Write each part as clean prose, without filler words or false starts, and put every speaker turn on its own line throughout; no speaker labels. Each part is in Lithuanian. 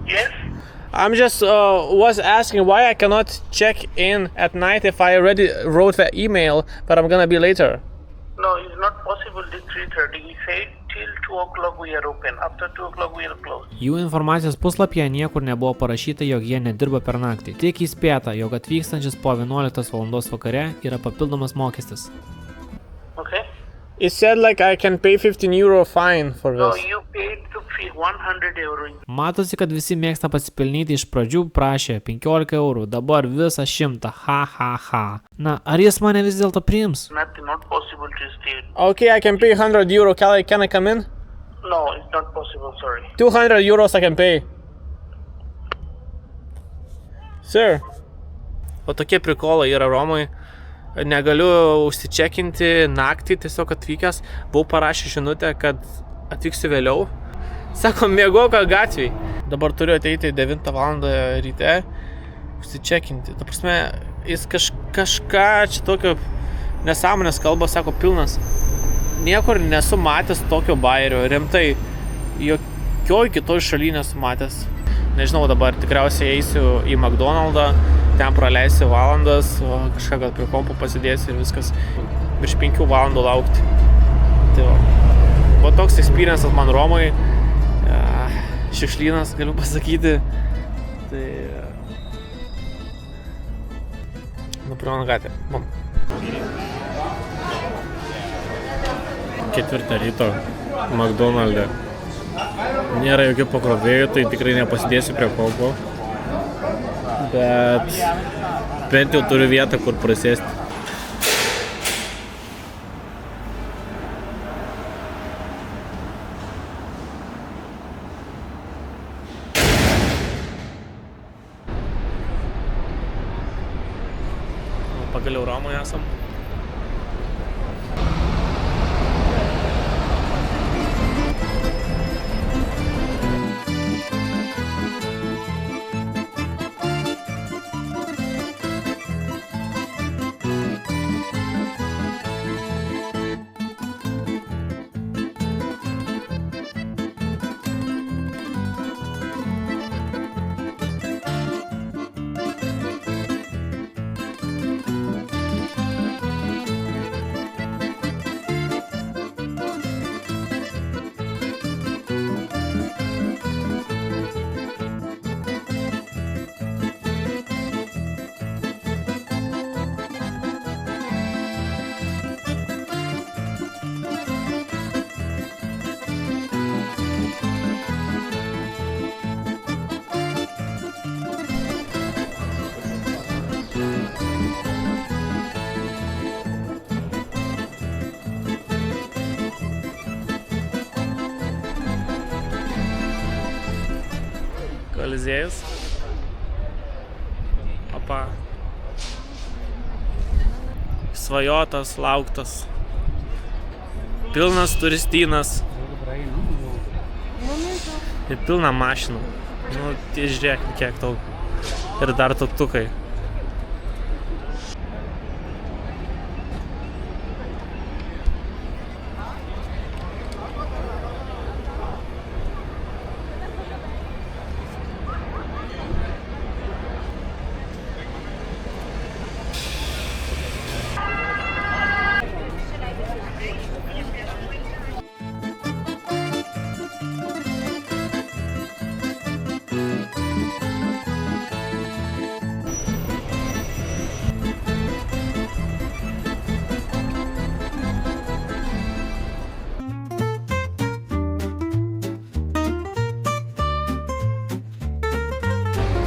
Yes?
I'm just was asking why I cannot check in at night if I already wrote the email, but I'm gonna be later.
No, it's not possible till 3:30. We said till 2 o'clock we are open. After 2 o'clock we are closed.
Jų informacijos puslapyje niekur nebuvo parašyta, jog jie nedirba per naktį. Tik įspėta, jog atvykstančius po 11 valandos vakare yra papildomas mokestis.
Okay?
It said like I can pay €15 fine for
No,
this.
you paid the fee, €100.
Matosi, kad visi mėgsta pasipelnyti, iš pradžių prašė 15 eurų, dabar visą 100, ha. Na, ar jis mane vis dėlto priims?
Not possible to stay.
Okay, I can pay €100. Can I come in?
No, it's not possible, sorry.
€200 I can pay. Sir. O tokie prikolai yra Romai. Negaliu užsičekinti naktį, tiesiog atvykęs. Buvau parašęs žinutę, kad atvyksiu vėliau. Sako, mėgok gatvėj. Dabar turiu ateiti 9 val. Ryte. Užsičekinti. Ta prasme, jis kažką čia tokio nesąmonės kalba, sako, pilnas. Niekur nesu matęs tokio bairio. Rimtai, jokioj kitoj šaly nesu matęs. Nežinau, dabar tikriausiai eisiu į McDonald'ą. Ten praleisiu valandas, o kažką gal prie kompo pasidėsiu ir viskas. Virš 5 valandų laukti. Tai va. Buvo toks experience'as man Romai. Šiukšlynas, galiu pasakyti. Tai... prie mano gatvė. 4 ryto McDonald'e. Nėra jokių pakrovėjų, tai tikrai nepasidėsiu prie kompo. Bet bent jau turiu vietą, kur prasėsti. Pagaliau Romoje esam. Koliziejus. Opa. Svajotas, lauktas. Pilnas turistynas. Ir pilna mašinų. Nu, tai žiūrėk, kiek daug. Ir dar tuktukai.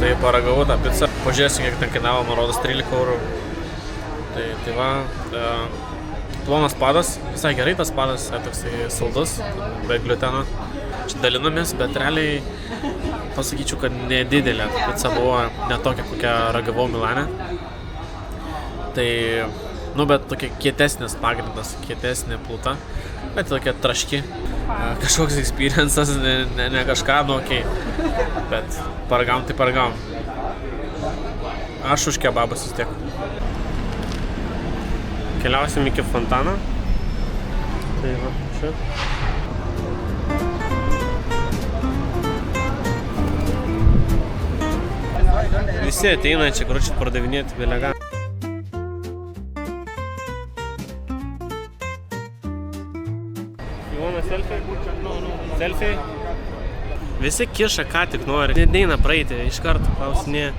Tai paragavau tą pizzą. Pažiūrėsim, kiek ten kainavo, man rodos 13 eurų. Tai va, plonas padas, visai gerai tas padas, toksai saldus, be gliuteno. Čia dalinamės, bet realiai pasakyčiau, kad nedidelė. Pizza buvo netokia, kokią ragavau Milane. Tai, bet tokia kietesnis pagrindas, kietesnė pluta, bet tokia traški. Kažkoks experience'as, ne kažką, okei. Bet paragavom, tai paragavom. Aš už kebabas vis tiek. Keliausim iki fontano. Tai va, čia. visi ateina čia, karočiui, pardavinėti belegą. You wanna selfie? Selfie? Visi kiša, ką tik nori. Neina praeiti, iš karto klausinė.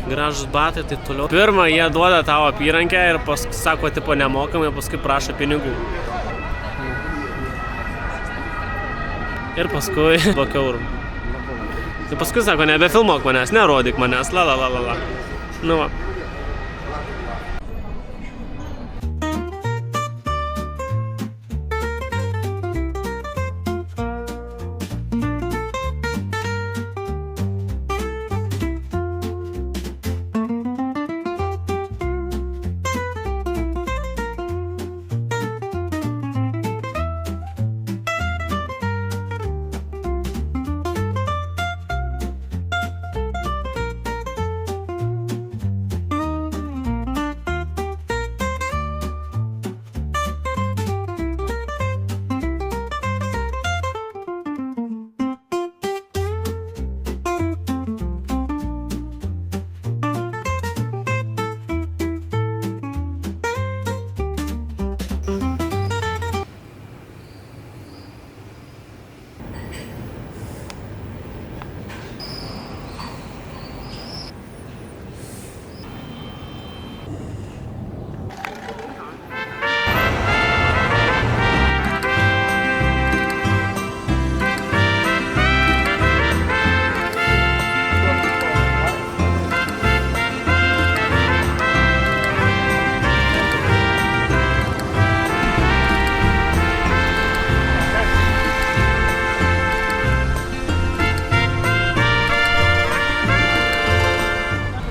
Gražus batai, tai toliau. Pirmą, jie duoda tavo apyrankę ir paskui sako, tipo, nemokamai, paskui prašo pinigų. Ir paskui blokiau. Tai paskui sako, nebefilmuok manęs, nerodyk manęs, la. Nu va.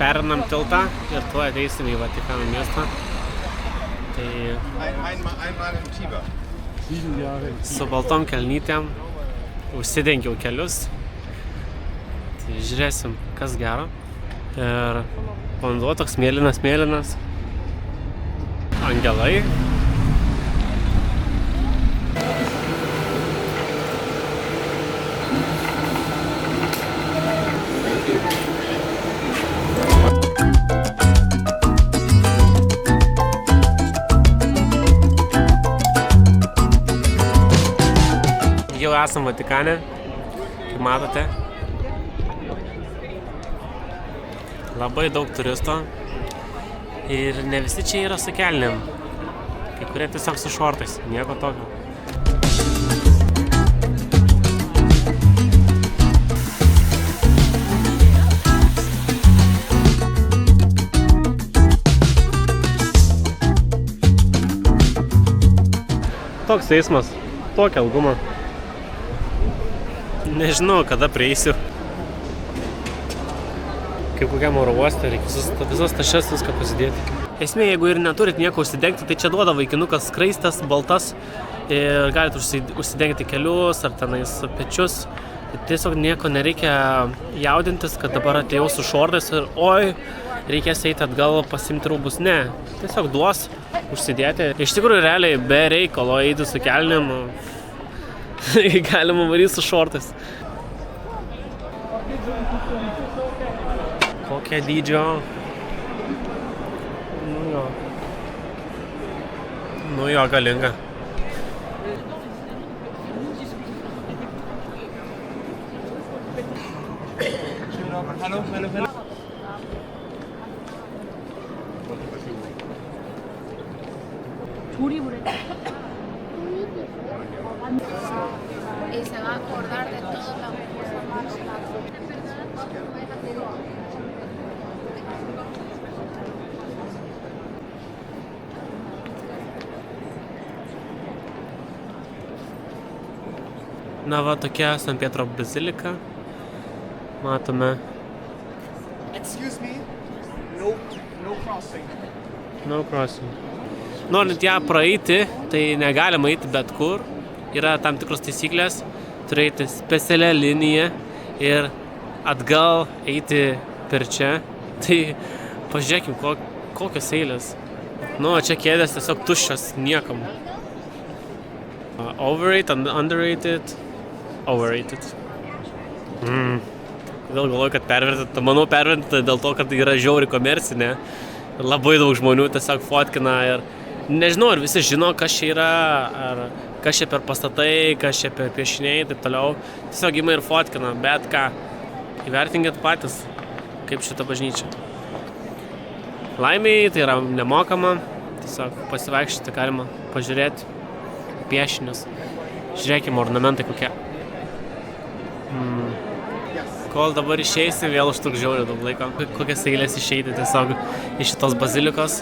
Perinam tiltą ir tuo ateisim į Vatikano miestą. Tai su baltom kelnytėm užsidengiau kelius. Tai žiūrėsim, kas gero. Ir vanduo toks mėlynas. Angelai. Jau esam Vatikane, kaip matote. Labai daug turistų ir ne visi čia yra su kelnėm. Kai kurie tiesiog su šortais, nieko tokio. Toks eismas, tokia ilguma. Nežinau, kada prieisiu. Kaip kokiam oro uoste, reikia visas tašes viską pasidėti. Esmė, jeigu ir neturit nieko užsidengti, tai čia duoda vaikinukas skraistas, baltas ir galite užsidengti kelius ar tenais pečius. Tai tiesiog nieko nereikia jaudintis, kad dabar atėjau su šortais ir oi, reikės eiti atgal pasimti rūbus. Ne, tiesiog duos užsidėti. Iš tikrųjų, realiai be reikalo eiti su kelnėm. Galima varyti su šortais. Kokia dydžio. Nu jo, galinga. Hello.
Y se va a acordar de todas las cosas.
Na va, tokia San Pietro bazilika. Matome.
Excuse me, no crossing.
No crossing. Norint ją praeiti, tai negalima eiti bet kur. Yra tam tikros taisyklės, turi eiti specialią liniją ir atgal eiti per čia. Tai pažiūrėkim, kokios eilės. Nu, čia kėdės tiesiog tuščios niekam. Overrated, underrated, overrated. Vėl galvoju, kad pervertinta. Manau, pervertinta dėl to, kad yra žiauri komercinė. Labai daug žmonių tiesiog fotkina ir nežinau, ar visi žino, kas čia yra, ar kas čia per pastatai, kas čia per piešiniai, taip toliau. Tiesiog ima ir fotkina, bet ką, įvertinkit patys, kaip šitą bažnyčią. Laimiai tai yra nemokama, tiesiog pasivaikščioti galima, pažiūrėti piešinius. Žiūrėkime, ornamentai kokie. Kol dabar išeisi, vėl užtruks žiauriai daug laiko. Kokias eilės išeiti tiesiog iš šitos bazilikos.